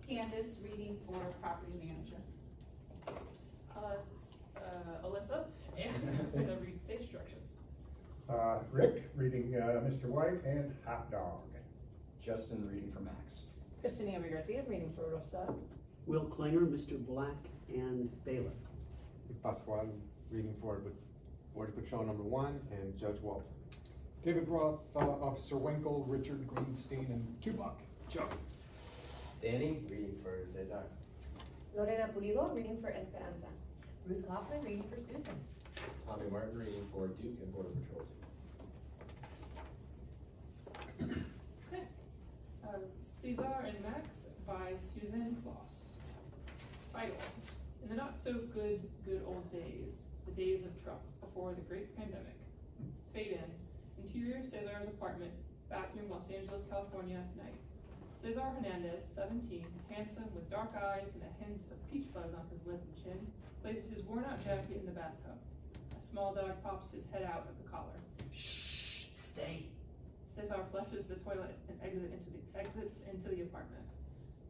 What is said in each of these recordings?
Candace reading for property manager. Alyssa, and read stage directions. Rick reading Mr. White and Hot Dog. Justin reading for Max. Christina Garcia reading for Rosa. Will Klinger, Mr. Black, and Bailiff. Pascual reading for Border Patrol number 1 and Judge Walton. David Roth, Officer Winkle, Richard Greenstein, and Tupac. Joe. Danny reading for Cesar. Lorena Pulido reading for Esperanza. Ruth Hoffman reading for Susan. Tommy Martin reading for Duke and Border Patrol 2. Okay. Cesar and Max by Susan Klos. Title: In the not-so-good old days, the days of Trump before the great pandemic. Fade in. Interior Cesar's apartment, bathroom, Los Angeles, California, night. Cesar Hernandez, 17, handsome with dark eyes and a hint of peach fuzz on his lip and chin, places his worn-out jacket in the bathtub. A small dog pops his head out of the collar. Shh, stay. Cesar flushes the toilet and exits into the apartment.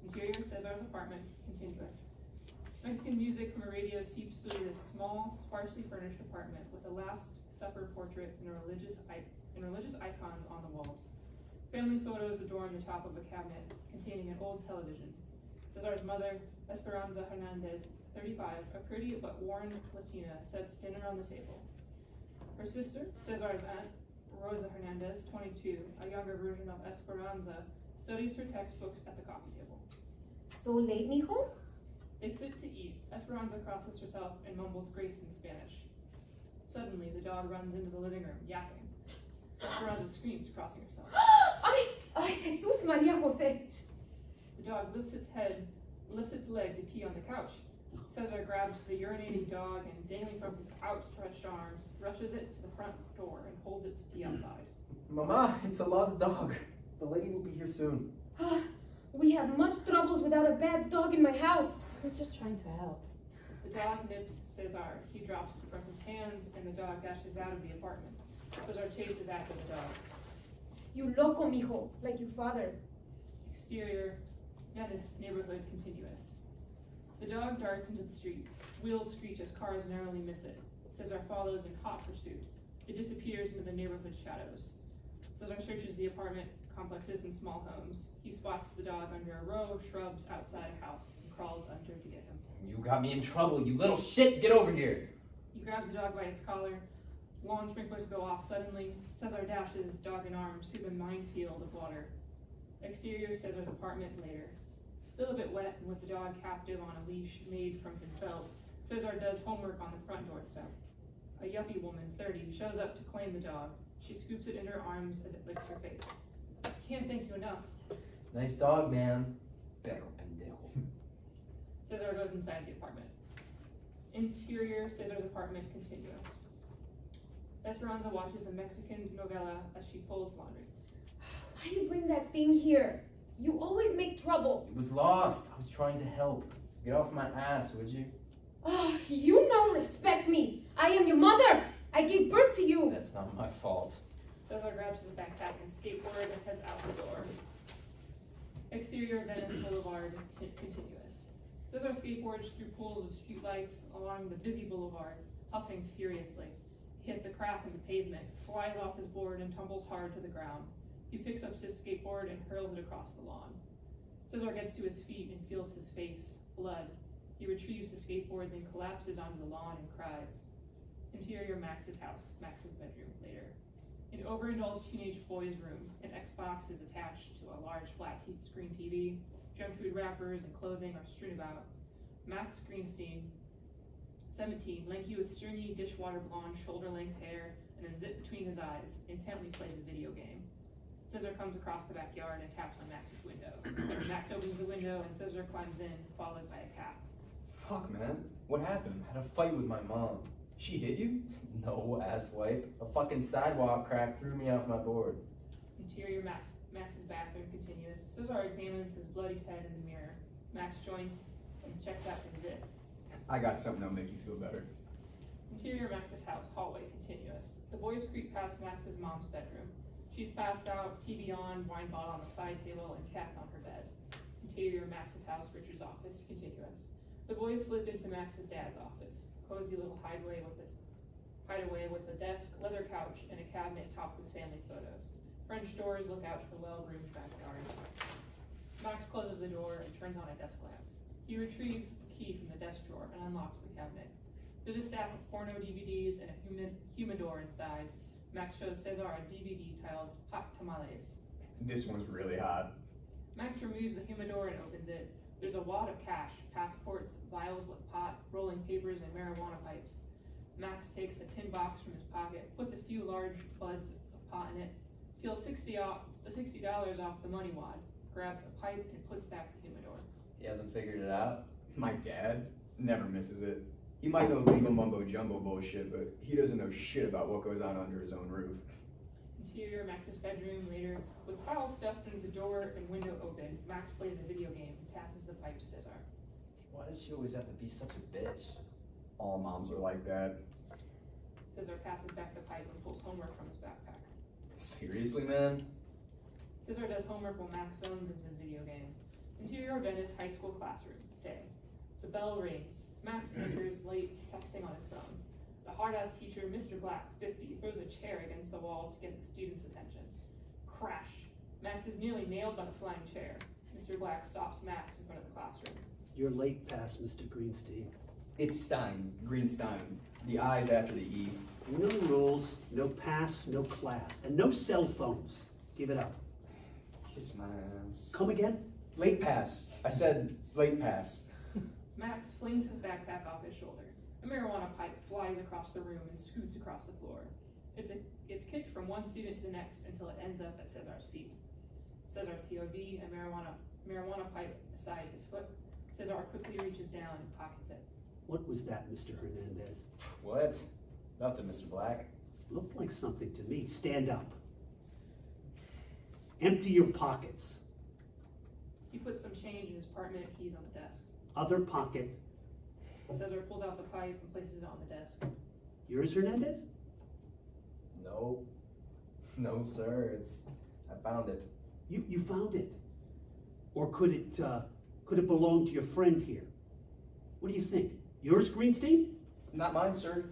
Interior Cesar's apartment, continuous. Mexican music from a radio seeps through this small, sparsely furnished apartment with the Last Supper portrait and religious icons on the walls. Family photos adorn the top of a cabinet containing an old television. Cesar's mother, Esperanza Hernandez, 35, a pretty but worn Latina, sets dinner on the table. Her sister, Cesar's aunt, Rosa Hernandez, 22, a younger version of Esperanza, studies her textbooks at the coffee table. So late, mijo? They sit to eat. Esperanza crosses herself and mumbles grace in Spanish. Suddenly, the dog runs into the living room, yapping. Esperanza screams, crossing herself. Ay, Jesus Maria Jose. The dog lifts its leg to pee on the couch. Cesar grabs the urinating dog and, dangling from his outstretched arms, rushes it to the front door and holds it to pee outside. Mama, it's a lost dog. The lady will be here soon. We have much troubles without a bad dog in my house. I was just trying to help. The dog nips Cesar. He drops it from his hands, and the dog dashes out of the apartment. Cesar chases after the dog. You loco, mijo, like your father. Exterior, Venice neighborhood continuous. The dog darts into the street. Wheels screech as cars narrowly miss it. Cesar follows in hot pursuit. It disappears into the neighborhood shadows. Cesar searches the apartment complexes and small homes. He spots the dog under a row of shrubs outside a house and crawls under to get him. You got me in trouble, you little shit! Get over here! He grabs the dog by its collar. Lawn sprinklers go off suddenly. Cesar dashes, dog in arms, through the minefield of water. Exterior Cesar's apartment later. Still a bit wet and with the dog captive on a leash made from his belt, Cesar does homework on the front doorstep. A yuppie woman, 30, shows up to claim the dog. She scoops it in her arms as it licks her face. Can't thank you enough. Nice dog, man. Perro pendejo. Cesar goes inside the apartment. Interior Cesar's apartment continuous. Esperanza watches a Mexican novela as she folds laundry. Why do you bring that thing here? You always make trouble. It was lost. I was trying to help. Get off my ass, would you? Oh, you don't respect me. I am your mother. I gave birth to you. That's not my fault. Cesar grabs his backpack and skateboard and heads out the door. Exterior Venice Boulevard continuous. Cesar skateboards through pools of streetlights along the busy boulevard, huffing furiously. He hits a crack in the pavement, flies off his board, and tumbles hard to the ground. He picks up his skateboard and hurls it across the lawn. Cesar gets to his feet and feels his face, blood. He retrieves the skateboard, then collapses onto the lawn and cries. Interior Max's house, Max's bedroom, later. An overindulged teenage boy's room. An Xbox is attached to a large flat screen TV. Junk food wrappers and clothing are strewn about. Max Greenstein, 17, lanky with stringy dishwater blonde shoulder-length hair and a zip between his eyes, intently plays a video game. Cesar comes across the backyard and taps on Max's window. Max opens the window and Cesar climbs in, followed by a cat. Fuck, man. What happened? Had a fight with my mom. She hit you? No, asswipe. A fucking sidewalk crack threw me off my board. Interior Max's bathroom continuous. Cesar examines his bloodied head in the mirror. Max joins and checks out his zip. I got something that'll make you feel better. Interior Max's house, hallway continuous. The boys creep past Max's mom's bedroom. She's passed out, TV on, wine bottle on the side table, and cats on her bed. Interior Max's house, Richard's office, continuous. The boys slip into Max's dad's office. Cozy little hideaway with a desk, leather couch, and a cabinet topped with family photos. French doors look out to the well-groomed backyard. Max closes the door and turns on a desk lamp. He retrieves the key from the desk drawer and unlocks the cabinet. There's a stack of porno DVDs and a humidor inside. Max shows Cesar a DVD titled Hot Tamales. This one's really hot. Max removes the humidor and opens it. There's a wad of cash, passports, vials with pot, rolling papers, and marijuana pipes. Max takes a tin box from his pocket, puts a few large buds of pot in it, peels $60 off the money wad, grabs a pipe, and puts back the humidor. He hasn't figured it out. My dad never misses it. He might know legal mumbo jumbo bullshit, but he doesn't know shit about what goes on under his own roof. Interior Max's bedroom later, with towels stuffed into the door and window open. Max plays a video game and passes the pipe to Cesar. Why does she always have to be such a bitch? All moms are like that. Cesar passes back the pipe and pulls homework from his backpack. Seriously, man? Cesar does homework while Max zones into his video game. Interior Venice High School classroom, day. The bell rings. Max enters late, texting on his phone. The hard-ass teacher, Mr. Black, 50, throws a chair against the wall to get the students' attention. Crash. Max is nearly nailed by the flying chair. Mr. Black stops Max in front of the classroom. You're late past, Mr. Greenstein. It's Stein, Greenstein. The I's after the E. No rules, no pass, no class, and no cell phones. Give it up. Kiss my ass. Come again? Late pass. I said late pass. Max flings his backpack off his shoulder. A marijuana pipe flies across the room and scoots across the floor. It's kicked from one student to the next until it ends up at Cesar's feet. Cesar's POV, a marijuana pipe beside his foot. Cesar quickly reaches down and pockets it. What was that, Mr. Hernandez? What? Nothing, Mr. Black. Looked like something to me. Stand up. Empty your pockets. He puts some change in his apartment keys on the desk. Other pocket. Cesar pulls out the pipe and places it on the desk. Yours, Hernandez? No. No, sir. I found it. You found it. Or could it belong to your friend here? What do you think? Yours, Greenstein? Not mine, sir.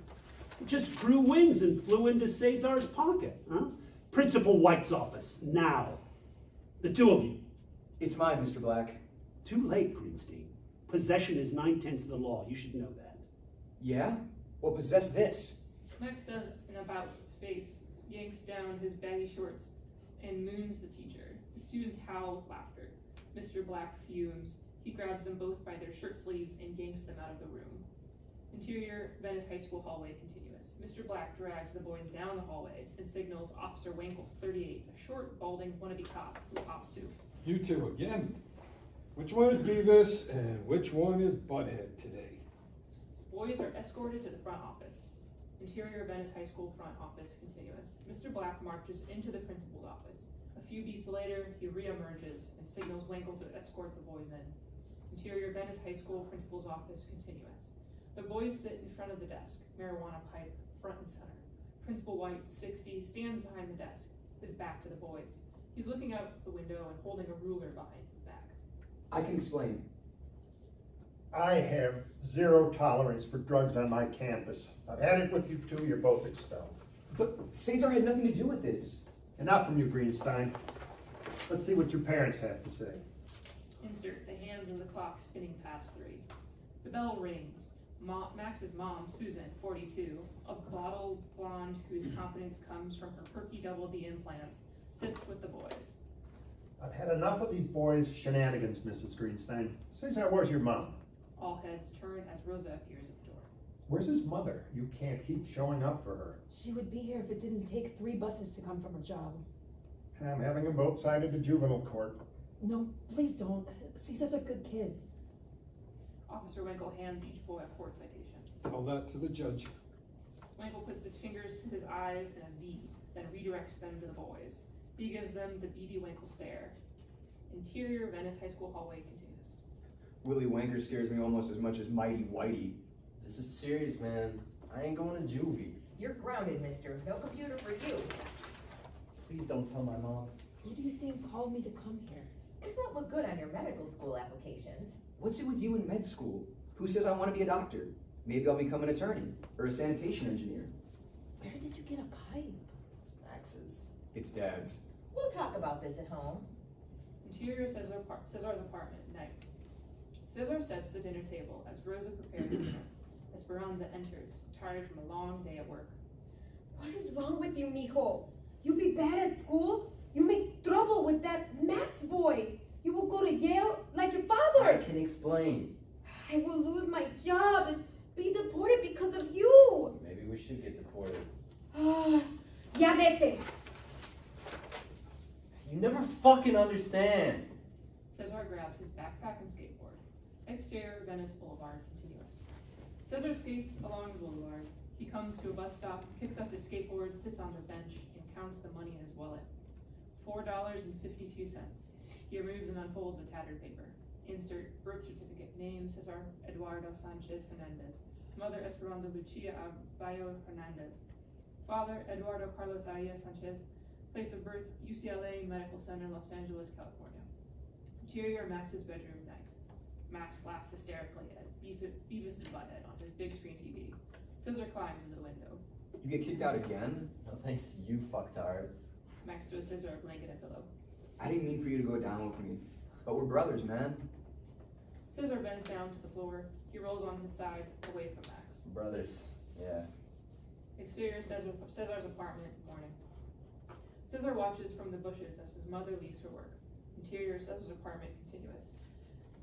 It just grew wings and flew into Cesar's pocket, huh? Principal White's office, now. The two of you. It's mine, Mr. Black. Too late, Greenstein. Possession is 9/10 of the law. You should know that. Yeah? Well, possess this. Max does an about-face, yanks down his baggy shorts, and moons the teacher. The students howl with laughter. Mr. Black fumes. He grabs them both by their shirt sleeves and yanks them out of the room. Interior Venice High School hallway continuous. Mr. Black drags the boys down the hallway and signals Officer Winkle, 38, a short, balding wannabe cop who hops to. You two again. Which one is Beavis and which one is Butthead today? Boys are escorted to the front office. Interior Venice High School front office continuous. Mr. Black marches into the principal's office. A few beats later, he re-emerges and signals Winkle to escort the boys in. Interior Venice High School principal's office continuous. The boys sit in front of the desk, marijuana pipe front and center. Principal White, 60, stands behind the desk, his back to the boys. He's looking out the window and holding a ruler behind his back. I can explain. I have zero tolerance for drugs on my campus. I've had it with you two, you're both expelled. But Cesar had nothing to do with this. Enough from you, Greenstein. Let's see what your parents have to say. Insert the hands of the clock spinning past 3. The bell rings. Max's mom, Susan, 42, a bottle blonde whose confidence comes from her perky double D implants, sits with the boys. I've had enough of these boys' shenanigans, Mrs. Greenstein. Cesar, where's your mom? All heads turn as Rosa appears at the door. Where's his mother? You can't keep showing up for her. She would be here if it didn't take 3 buses to come from her job. I'm having them both cited to juvenile court. No, please don't. Cesar's a good kid. Officer Winkle hands each boy a court citation. Tell that to the judge. Winkle puts his fingers to his eyes in a V, then redirects them to the boys. He gives them the beady Winkle stare. Interior Venice High School hallway continues. Willy Wanker scares me almost as much as Mighty Whitey. This is serious, man. I ain't going to juvie. You're grounded, mister. No computer for you. Please don't tell my mom. Who do you think called me to come here? This won't look good on your medical school applications. What's it with you in med school? Who says I want to be a doctor? Maybe I'll become an attorney or a sanitation engineer. Where did you get a pipe? It's Max's. It's Dad's. We'll talk about this at home. Interior Cesar's apartment, night. Cesar sets the dinner table as Rosa prepares dinner. Esperanza enters, tired from a long day at work. What is wrong with you, mijo? You be bad at school? You make trouble with that Max boy. You will go to Yale like your I father. can explain. I will lose my job and be deported because of you. Maybe we should get deported. Ya vete. You never fucking understand. Cesar grabs his backpack and skateboard. Exterior Venice Boulevard, continuous. Cesar skates along the boulevard. He comes to a bus stop, picks up his skateboard, sits on the bench, and counts the money in his wallet. $4.52. He removes and unfolds a tattered paper. Insert birth certificate. Name Cesar Eduardo Sanchez Hernandez. Mother Esperanza Lucia Abayo Hernandez. Father Eduardo Carlos Arias Sanchez. Place of birth UCLA Medical Center, Los Angeles, California. Interior Max's bedroom, night. Max laughs hysterically at Beavis and Butthead on his big screen TV. Cesar climbs into the window. You get kicked out again? No thanks to you, fucktard. Max throws Cesar a blanket and pillow. I didn't mean for you to go down with me. But we're brothers, man. Cesar bends down to the floor. He rolls on his side, away from Max. Brothers, yeah. Exterior Cesar's apartment, morning. Cesar watches from the bushes as his mother leaves for work. Interior Cesar's apartment, continuous.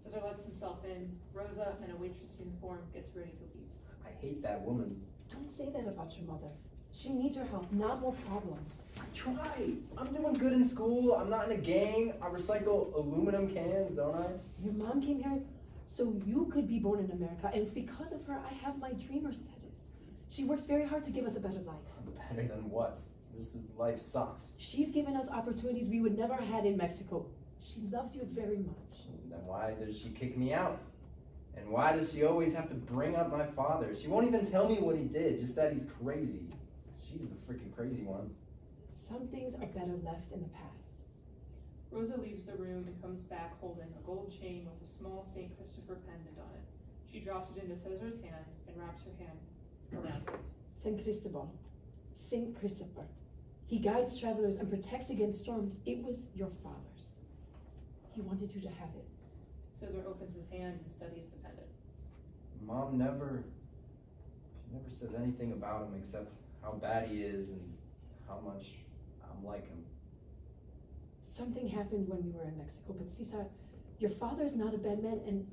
Cesar lets himself in. Rosa, in a waitress uniform, gets ready to leave. I hate that woman. Don't say that about your mother. She needs your help, not more problems. I try. I'm doing good in school. I'm not in a gang. I recycle aluminum cans, don't I? Your mom came here so you could be born in America, and it's because of her I have my dreamer status. She works very hard to give us a better life. Better than what? Life sucks. She's given us opportunities we would never have had in Mexico. She loves you very much. Then why does she kick me out? And why does she always have to bring up my father? She won't even tell me what he did, just that he's crazy. She's the freaking crazy one. Some things are better left in the past. Rosa leaves the room and comes back holding a gold chain with a small St. Christopher pendant on it. She drops it into Cesar's hand and wraps her hand around his. Saint Cristobal. Saint Christopher. He guides travelers and protects against storms. It was your father's. He wanted you to have it. Cesar opens his hand and studies the pendant. Mom never says anything about him except how bad he is and how much I'm like him. Something happened when we were in Mexico, but Cesar, your father is not a bad man, and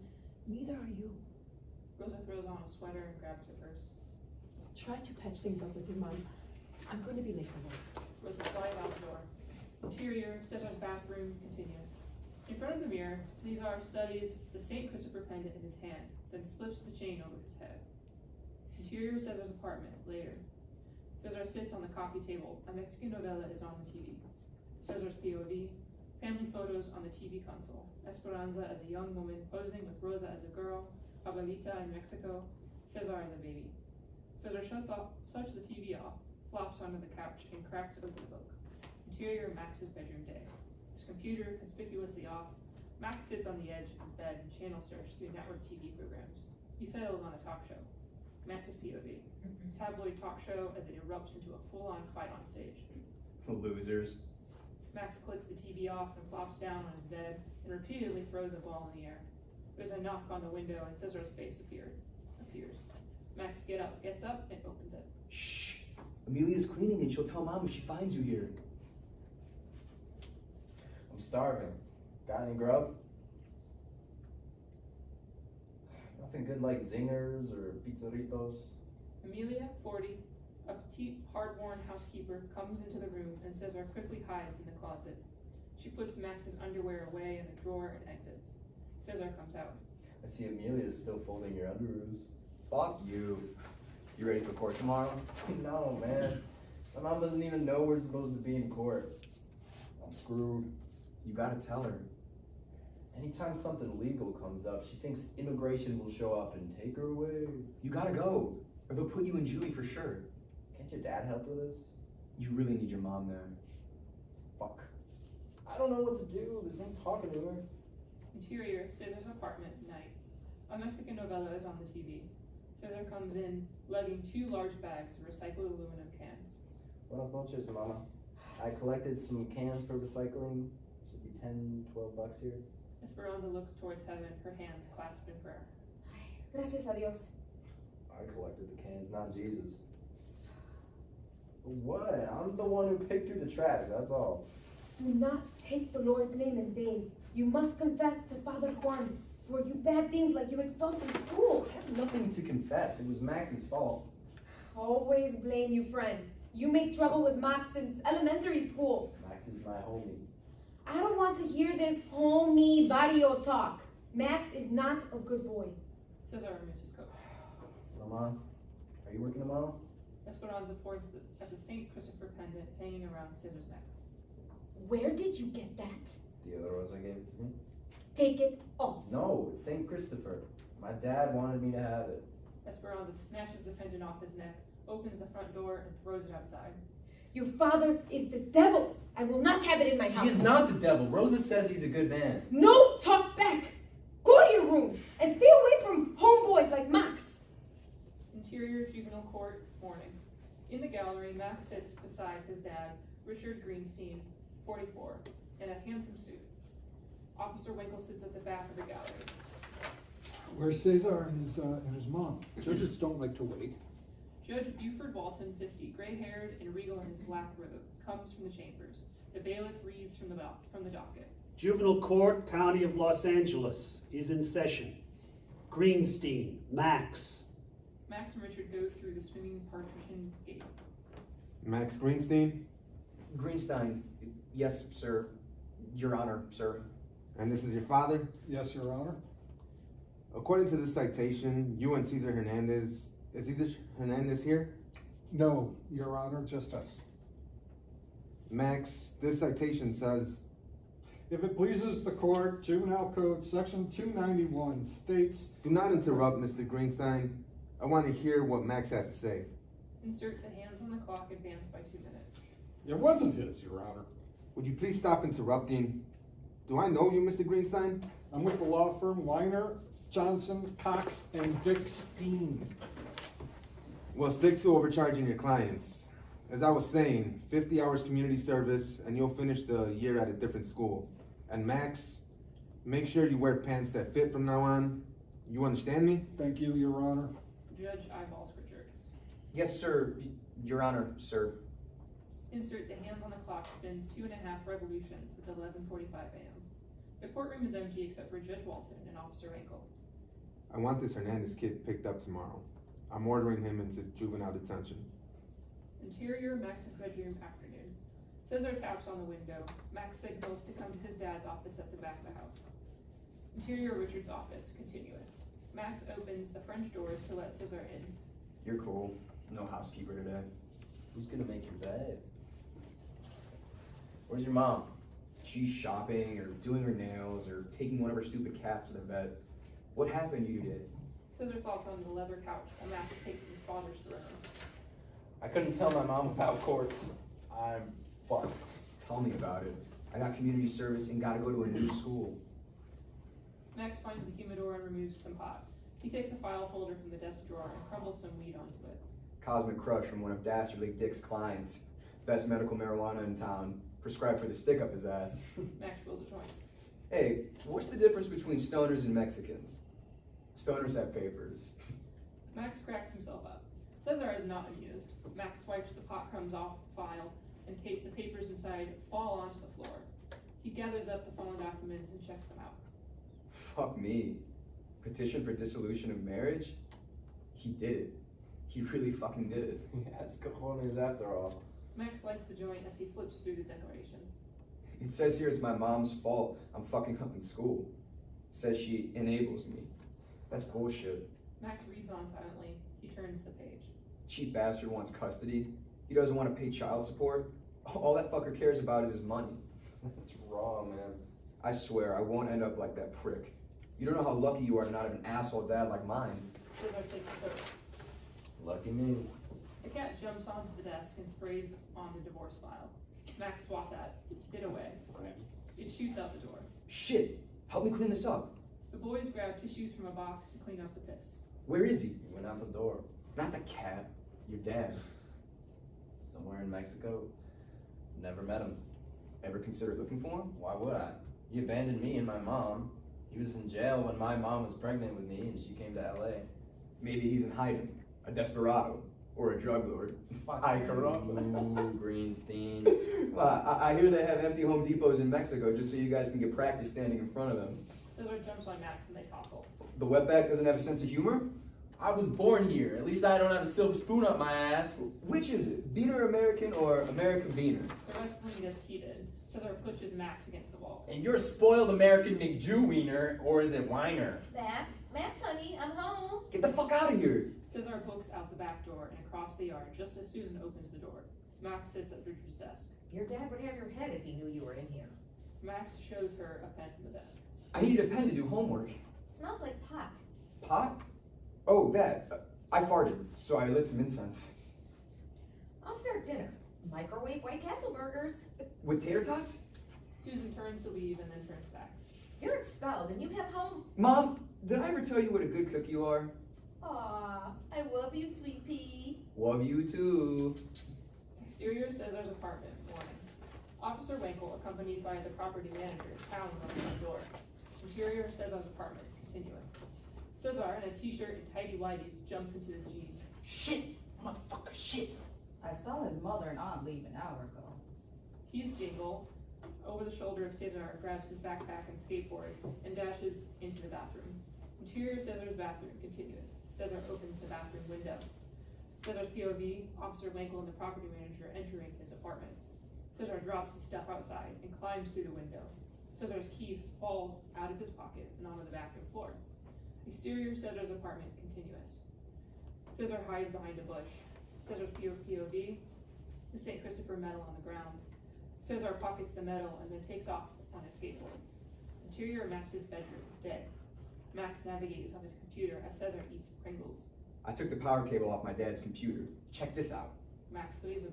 neither are you. Rosa throws on a sweater and grabs her purse. Try to patch things up with your mom. I'm going to be late for work. Rosa flies out the door. Interior, Cesar's bathroom, continuous. In front of the mirror, Cesar studies the St. Christopher pendant in his hand, then slips the chain over his head. Interior, Cesar's apartment, later. Cesar sits on the coffee table. A Mexican novela is on the TV. Cesar's POV. Family photos on the TV console. Esperanza as a young woman posing with Rosa as a girl. Abuelita in Mexico. Cesar as a baby. Cesar shuts the TV off, flops onto the couch, and cracks open the book. Interior Max's bedroom day. His computer conspicuously off. Max sits on the edge of his bed and channel surfs through network TV programs. He settles on a talk show. Max's POV. Tabloid talk show as it erupts into a full-on fight on stage. Losers. Max clicks the TV off and flops down on his bed and repeatedly throws a ball in the air. There's a knock on the window and Cesar's face appears. Max gets up and opens it. Shh. Amelia's cleaning and she'll tell Mom if she finds you here. I'm starving. Got any grub? Nothing good like zingers or pizzeritos. Amelia, 40, a petite, hard-worn housekeeper, comes into the room and Cesar quickly hides in the closet. She puts Max's underwear away in a drawer and exits. Cesar comes out. I see Amelia's still folding your underoos. Fuck you. You ready for court tomorrow? No, man. My mom doesn't even know we're supposed to be in court. I'm screwed. You gotta tell her. Anytime something legal comes up, she thinks immigration will show up and take her away. You gotta go, or they'll put you in juvie for sure. Can't your dad help with this? You really need your mom there. Fuck. I don't know what to do. There's no talking to her. Interior, Cesar's apartment, night. A Mexican novella is on the TV. Cesar comes in, lugging 2 large bags of recycled aluminum cans. Buenas noches, mama. I collected some cans for recycling. Should be 10, 12 bucks here. Esperanza looks towards heaven, her hands clasped in prayer. Gracias a Dios. I collected the cans, not Jesus. What? I'm the one who picked through the trash, that's all. Do not take the Lord's name in vain. You must confess to Father Juan for you bad things like you expelled from school. I have nothing to confess. It was Max's fault. Always blame you, friend. You make trouble with Max since elementary school. Max is my homie. I don't want to hear this homie barrio talk. Max is not a good boy. Cesar removes his coat. Mama, are you working tomorrow? Esperanza points at the St. Christopher pendant hanging around Cesar's neck. Where did you get that? The other rose I gave it to me? Take it off. No, it's St. Christopher. My dad wanted me to have it. Esperanza snatches the pendant off his neck, opens the front door, and throws it outside. Your father is the devil. I will not have it in my house. He is not the devil. Rosa says he's a good man. No talk back. Go to your room and stay away from homeboys like Max. Interior juvenile court, morning. In the gallery, Max sits beside his dad, Richard Greenstein, 44, in a handsome suit. Officer Winkle sits at the back of the gallery. Where's Cesar and his mom? Judges don't like to wait. Judge Buford Walton, 50, gray-haired and regal in his black robe, comes from the chambers. The bailiff reads from the docket. Juvenile Court, County of Los Angeles, is in session. Greenstein, Max. Max and Richard go through the swinging partition gate. Max Greenstein, Greenstein, yes, sir. Your Honor, sir. and this is your father? Yes, Your Honor. According to this citation, you and Cesar Hernandez, is Cesar Hernandez here? No, Your Honor, just us. Max, this citation says, If it pleases the court, Juvenile Code Section 291 states, do not interrupt, Mr. Greenstein. I want to hear what Max has to say. Insert the hands on the clock advanced by 2 minutes. it wasn't his, Your Honor. Would you please stop interrupting? Do I know you, Mr. Greenstein? I'm with the law firm Weiner, Johnson, Cox, and Dick Steen. Well, stick to overcharging your clients. As I was saying, 50 hours community service, and you'll finish the year at a different school. And Max, make sure you wear pants that fit from now on. You understand me? Thank you, Your Honor. Judge eyeballs Richard. Yes, sir. Your Honor, sir. Insert the hands on the clock spins 2.5 revolutions. It's 11:45 a.m. The courtroom is empty except for Judge Walton and Officer Winkle. I want this Hernandez kid picked up tomorrow. I'm ordering him into juvenile detention. Interior, Max's bedroom, afternoon. Cesar taps on the window. Max signals to come to his dad's office at the back of the house. Interior, Richard's office, continuous. Max opens the French doors to let Cesar in. You're cool. No housekeeper today. Who's gonna make your bed? Where's your mom? She's shopping or doing her nails or taking one of her stupid cats to the vet. What happened you did? Cesar flops on the leather couch while Max takes his father's throne. I couldn't tell my mom about courts. I'm fucked. Tell me about it. I got community service and gotta go to a new school. Max finds the humidor and removes some pot. He takes a file folder from the desk drawer and crumbles some weed onto it. Cosmic crush from one of Dastardly Dick's clients. Best medical marijuana in town. Prescribed for the stick up his ass. Max rolls a joint. Hey, what's the difference between stoners and Mexicans? Stoners have papers. Max cracks himself up. Cesar is not amused. Max swipes the pot crumbs off the file, and the papers inside fall onto the floor. He gathers up the fallen documents and checks them out. Fuck me. Petition for dissolution of marriage? He did it. He really fucking did it. Yeah, it's cojones after all. Max lights the joint as he flips through the declaration. It says here it's my mom's fault I'm fucking up in school. It says she enables me. That's bullshit. Max reads on silently. He turns the page. Cheap bastard wants custody. He doesn't want to pay child support. All that fucker cares about is his money. That's raw, man. I swear, I won't end up like that prick. You don't know how lucky you are to not have an asshole dad like mine. Cesar takes the coat. Lucky me. The cat jumps onto the desk and sprays on the divorce file. Max swats at it away. It shoots out the door. Shit, help me clean this up. The boys grab tissues from a box to clean up the piss. Where is he? He went out the door. Not the cat, your dad. Somewhere in Mexico. Never met him. Ever consider looking for him? Why would I? He abandoned me and my mom. He was in jail when my mom was pregnant with me and she came to LA. Maybe he's in hiding, a desperado, or a drug lord. Ay, caramba. Ooh, Greenstein. Well, I hear they have empty Home Depots in Mexico just so you guys can get practice standing in front of them. Cesar jumps on Max and they tussle. The wetback doesn't have a sense of humor? I was born here. At least I don't have a silver spoon up my ass. Which is it, Beaner American or American Beaner? The wrestling gets heated. Cesar pushes Max against the wall. And you're a spoiled American McJew wiener, or is it Weiner? Max, honey, I'm home. Get the fuck out of here! Cesar books out the back door and across the yard just as Susan opens the door. Max sits at Richard's desk. Your dad would have your head if he knew you were in here. Max shows her a pen from the desk. I need a pen to do homework. Smells like pot. Pot? Oh, that. I farted, so I lit some incense. I'll start dinner. Microwave White Castle burgers. With tater tots? Susan turns to leave and then turns back. You're expelled and you have home. Mom, did I ever tell you what a good cook you are? Aw, I love you, sweet pea. Love you too. Exterior Cesar's apartment, morning. Officer Winkle, accompanied by the property manager, pounds on the front door. Interior Cesar's apartment, continuous. Cesar, in a t-shirt and tidy whities, jumps into his jeans. Shit! Motherfucker, shit! I saw his mother and aunt leave an hour ago. Keys jingle. Over the shoulder of Cesar, grabs his backpack and skateboard, and dashes into the bathroom. Interior Cesar's bathroom, continuous. Cesar opens the bathroom window. Cesar's POV, Officer Winkle and the property manager entering his apartment. Cesar drops his stuff outside and climbs through the window. Cesar's keys fall out of his pocket and onto the bathroom floor. Exterior Cesar's apartment, continuous. Cesar hides behind a bush. Cesar's POV, the St. Christopher medal on the ground. Cesar pockets the medal and then takes off on his skateboard. Interior Max's bedroom, dead. Max navigates on his computer as Cesar eats Pringles. I took the power cable off my dad's computer. Check this out. Max studies a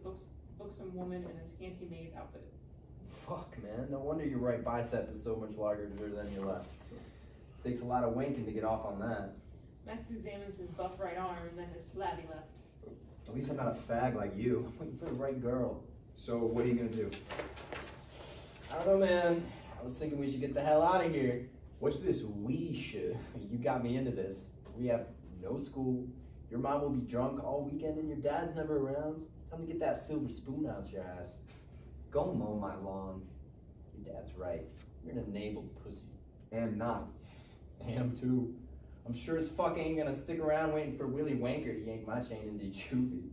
buxom woman in a scanty maid's outfit. Fuck, man. No wonder your right bicep is so much larger than your left. Takes a lot of wanking to get off on that. Max examines his buff right arm and then his flabby left. At least I'm not a fag like you. I'm waiting for the right girl. So what are you gonna do? I don't know, man. I was thinking we should get the hell out of here. What's this we should? You got me into this. We have no school. Your mom will be drunk all weekend and your dad's never around. Time to get that silver spoon out your ass. Go mow my lawn. Your dad's right. You're an enabled pussy. And not. Am too. I'm sure as fuck ain't gonna stick around waiting for Willy Wanker to yank my chain into juvie.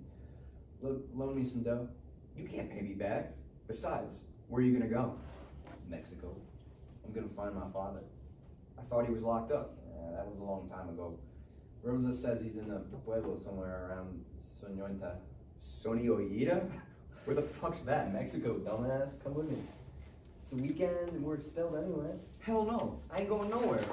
Loan me some dough. You can't pay me back. Besides, where are you gonna go? Mexico. I'm gonna find my father. I thought he was locked up. Yeah, that was a long time ago. Rosa says he's in the pueblo somewhere around Soñoita. Soñoita? Where the fuck's that? Mexico, dumbass. Come with me. It's the weekend and we're expelled anyway. Hell no. I ain't going nowhere.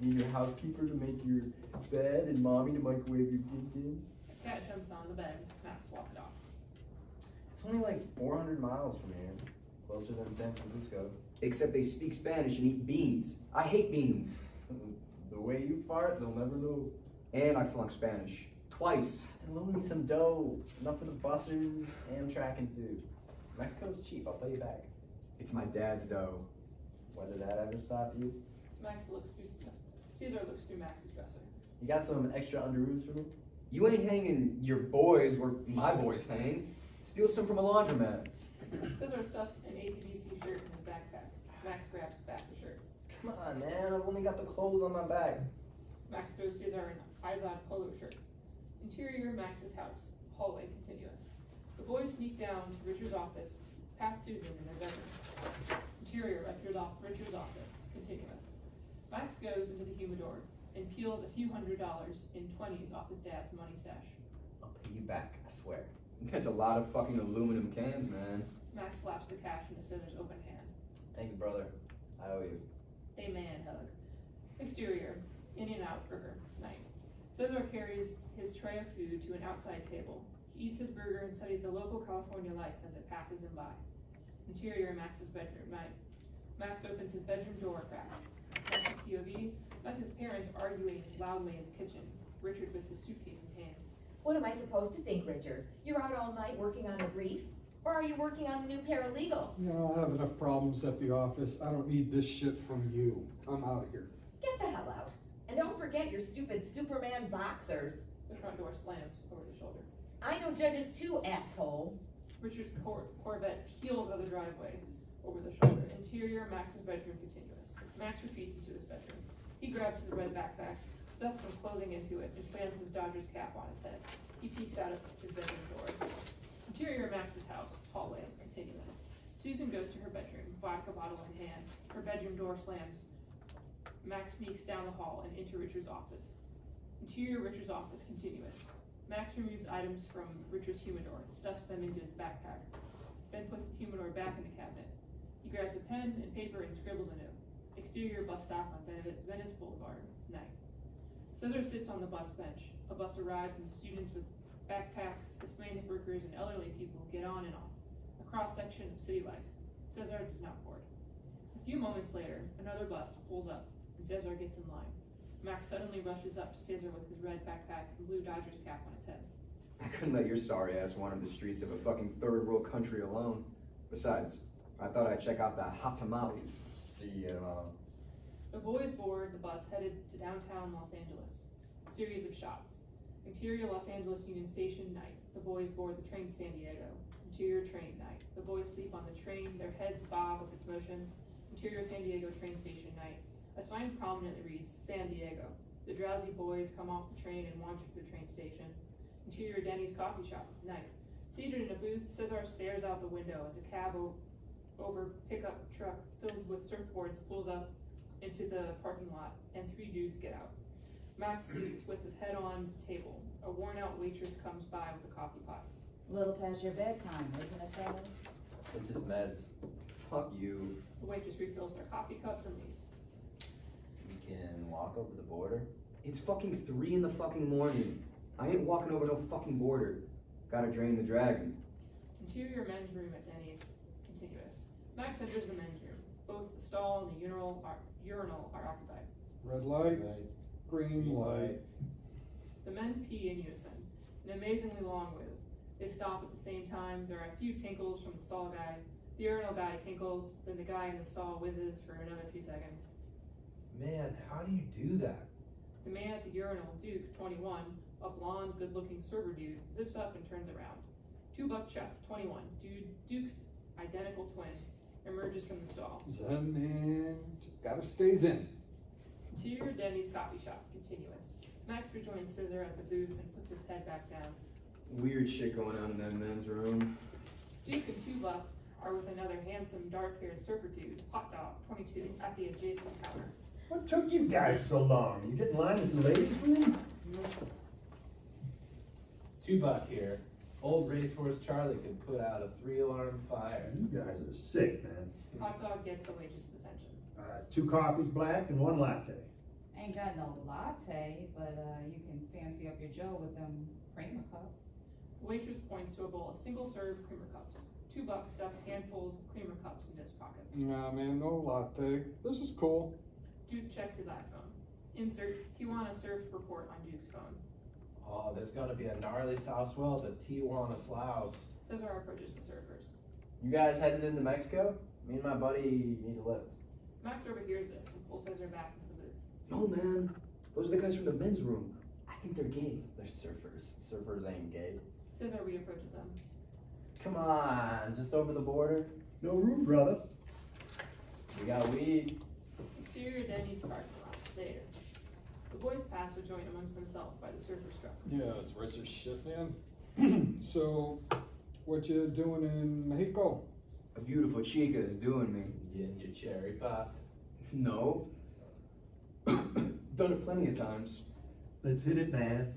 Need your housekeeper to make your bed and mommy to microwave your bacon. Cat jumps on the bed. Max walks it off. It's only like 400 miles from here. Closer than San Francisco. Except they speak Spanish and eat beans. I hate beans. The way you fart, they'll never know. And I flunked Spanish. Twice. Then loan me some dough. Enough for the buses, Amtrak, and food. Mexico's cheap, I'll pay you back. It's my dad's dough. When did that ever stop you? Cesar looks through Max's dresser. You got some extra underoos for me? You ain't hanging your boys where my boys hang. Steal some from a laundromat. Cesar stuffs an ACDC shirt in his backpack. Max grabs back the shirt. Come on, man. I've only got the clothes on my back. Max throws Cesar an Izod polo shirt. Interior Max's house. Hallway continuous. The boys sneak down to Richard's office, past Susan in their bedroom. Interior Richard's office. Continuous. Max goes into the humidor and peels a few $100s in 20s off his dad's money stash. I'll pay you back, I swear. That's a lot of fucking aluminum cans, man. Max slaps the cash into Cesar's open hand. Thanks, brother. I owe you. They man hug. Exterior, In-N-Out Burger, night. Cesar carries his tray of food to an outside table. He eats his burger and studies the local California life as it passes him by. Interior, Max's bedroom, night. Max opens his bedroom door a crack. Max's POV, Max's parents arguing loudly in the kitchen. Richard with his suitcase in hand. What am I supposed to think, Richard? You're out all night working on a brief? Or are you working on a new paralegal? You know, I have enough problems at the office. I don't need this shit from you. I'm out of here. Get the hell out. And don't forget your stupid Superman boxers. The front door slams over the shoulder. I know judges too, asshole. Richard's Corvette peels out of the driveway over the shoulder. Interior, Max's bedroom continuous. Max retreats into his bedroom. He grabs his red backpack, stuffs some clothing into it, and plants his Dodgers cap on his head. He peeks out of his bedroom door. Interior, Max's house, hallway, continuous. Susan goes to her bedroom, vodka bottle in hand. Her bedroom door slams. Max sneaks down the hall and into Richard's office. Interior, Richard's office, continuous. Max removes items from Richard's humidor, stuffs them into his backpack, then puts the humidor back in the cabinet. He grabs a pen and paper and scribbles a note. Exterior bus stop on Venice Boulevard, night. Cesar sits on the bus bench. A bus arrives and students with backpacks, Hispanic workers, and elderly people get on and off. A cross-section of city life. Cesar does not board. A few moments later, another bus pulls up, and Cesar gets in line. Max suddenly rushes up to Cesar with his red backpack and blue Dodgers cap on his head. I couldn't let your sorry ass wander the streets of a fucking third world country alone. Besides, I thought I'd check out the hot tamales. See ya, Mom. The boys board the bus headed to downtown Los Angeles. A series of shots. Interior, Los Angeles Union Station, night. The boys board the train to San Diego. Interior, train, night. The boys sleep on the train, their heads bob with its motion. Interior, San Diego train station, night. A sign prominently reads, San Diego. The drowsy boys come off the train and wander to the train station. Interior, Denny's coffee shop, night. Seated in a booth, Cesar stares out the window as a cab over pickup truck filled with surfboards pulls up into the parking lot, and three dudes get out. Max sleeps with his head on the table. A worn-out waitress comes by with a coffee pot. A little past your bedtime, isn't it, fellas? It's his meds. Fuck you. The waitress refills their coffee cups and leaves. We can walk over the border. It's fucking 3 in the fucking morning. I ain't walking over no fucking border. Gotta drain the dragon. Interior men's room at Denny's, continuous. Max enters the men's room. Both the stall and the urinal are occupied. Red light, green light. The men pee in unison, an amazingly long whiz. They stop at the same time. There are a few tinkles from the stall guy. The urinal guy tinkles, then the guy in the stall whizzes for another few seconds. Man, how do you do that? The man at the urinal, Duke, 21, a blonde, good-looking server dude, zips up and turns around. $2 Chuck, 21, Duke's identical twin, emerges from the stall. Zen man, just gotta stay zen. Interior Denny's coffee shop, continuous. Max rejoins Cesar at the booth and puts his head back down. Weird shit going on in that men's room. Duke and $2 are with another handsome, dark-haired surfer dude, Hot Dog, 22, at the adjacent counter. What took you guys so long? You get in line with the ladies' room? $2 here. Old racehorse Charlie could put out a 3-alarm fire. You guys are sick, man. Hot Dog gets the waitress's attention. 2 coffees black and 1 latte. Ain't got no latte, but you can fancy up your Joe with them creamer cups. The waitress points to a bowl of single-serve creamer cups. $2 stuffs handfuls of creamer cups into his pockets. Nah, man, no latte. This is cool. Duke checks his iPhone. Insert Tijuana surf report on Duke's phone. Oh, there's gonna be a gnarly south swell to Tijuana Sloughs. Cesar approaches the surfers. You guys headed into Mexico? Me and my buddy need a lift. Max overhears this and pulls Cesar back into the booth. No, man. Those are the guys from the men's room. I think they're gay. They're surfers. Surfers ain't gay. Cesar reapproaches them. Come on, just over the border. No room, brother. We got weed. Exterior Denny's parking lot. Later. The boys pass a joint amongst themselves by the surfer's truck. Yeah, it's racist shit, man. So, what you doing in Mexico? A beautiful chica is doing me. Getting your cherry popped. No. Done it plenty of times. Let's hit it, man.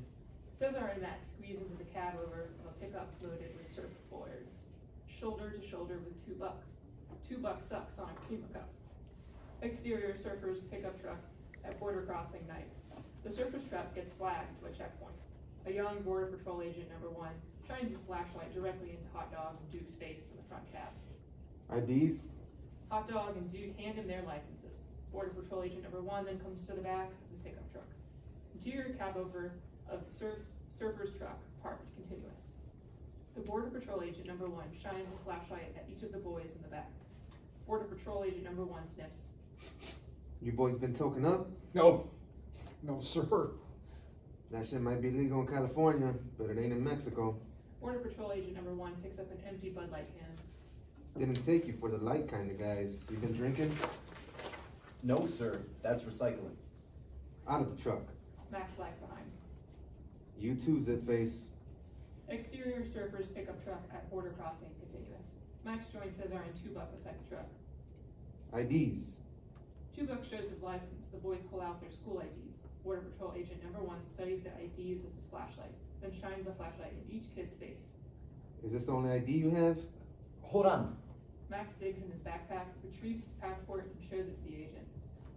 Cesar and Max squeeze into the cab over of a pickup loaded with surfboards, shoulder to shoulder with $2. $2 sucks on a creamer cup. Exterior surfers pickup truck at border crossing night. The surfer's truck gets flagged to a checkpoint. A young border patrol agent number 1 shines his flashlight directly into Hot Dog and Duke's face in the front cab. IDs? Hot Dog and Duke hand him their licenses. Border Patrol agent number 1 then comes to the back of the pickup truck. Interior cab over of surfer's truck, parked continuous. The Border Patrol agent number 1 shines his flashlight at each of the boys in the back. Border Patrol agent number 1 sniffs. You boys been token up? No. No, sir. That shit might be legal in California, but it ain't in Mexico. Border Patrol agent number 1 picks up an empty Bud Light can. Didn't take you for the light kind of guys. You been drinking? No, sir. That's recycling. Out of the truck. Max lags behind. You too, zip face. Exterior surfer's pickup truck at border crossing continuous. Max joins Cesar and Tubuck beside the truck. IDs. Tubuck shows his license. The boys pull out their school IDs. Border Patrol agent number 1 studies the IDs with his flashlight, then shines the flashlight in each kid's face. Is this the only ID you have? Hold on. Max digs in his backpack, retrieves his passport, and shows it to the agent.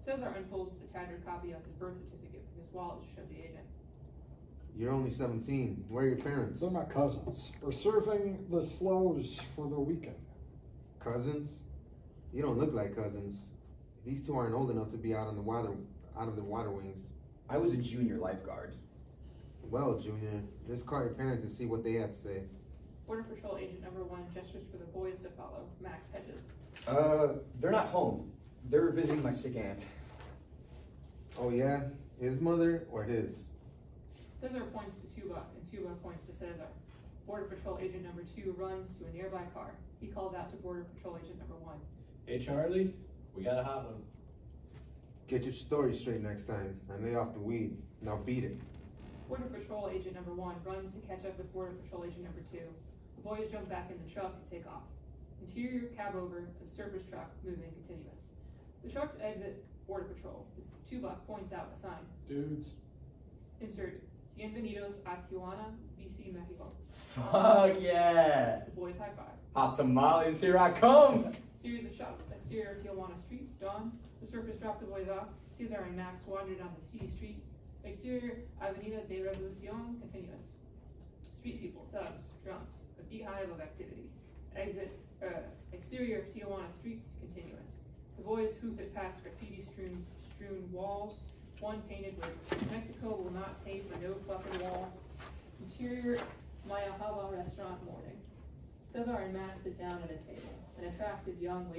Cesar unfolds the tattered copy of his birth certificate from his wallet to show the agent. You're only 17. Where are your parents? They're my cousins. We're serving the slows for the weekend. Cousins? You don't look like cousins. These two aren't old enough to be out of the water wings. I was a junior lifeguard. Well, Junior, let's call your parents and see what they have to say. Border Patrol agent number 1 gestures for the boys to follow. Max hedges. They're not home. They're visiting my sick aunt. Oh yeah? His mother or his? Cesar points to Tubuck, and Tubuck points to Cesar. Border Patrol agent number 2 runs to a nearby car. He calls out to Border Patrol agent number 1. Hey, Charlie, we got a hot one. Get your story straight next time and lay off the weed. Now beat it. Border Patrol agent number 1 runs to catch up with Border Patrol agent number 2. The boys jump back in the truck and take off. Interior cab over of surfer's truck moving continuous. The trucks exit Border Patrol. Tubuck points out a sign. Dudes. Insert, Bienvenidos a Tijuana, BC, Mexico. Fuck yeah. The boys high five. Hot tamales, here I come! Series of shots. Exterior Tijuana streets, dawn. The surfers drop the boys off. Cesar and Max wander down the city street. Exterior Avenida de Revolucion, continuous. Street people, thugs, drunks, a beehive of activity. Exterior Tijuana streets, continuous. The boys hoof it past graffiti-strewn walls, one painted with "Mexico will not pay for no fucking wall." Interior Maya Hava restaurant morning. Cesar and Max sit down at a table. An attractive young lady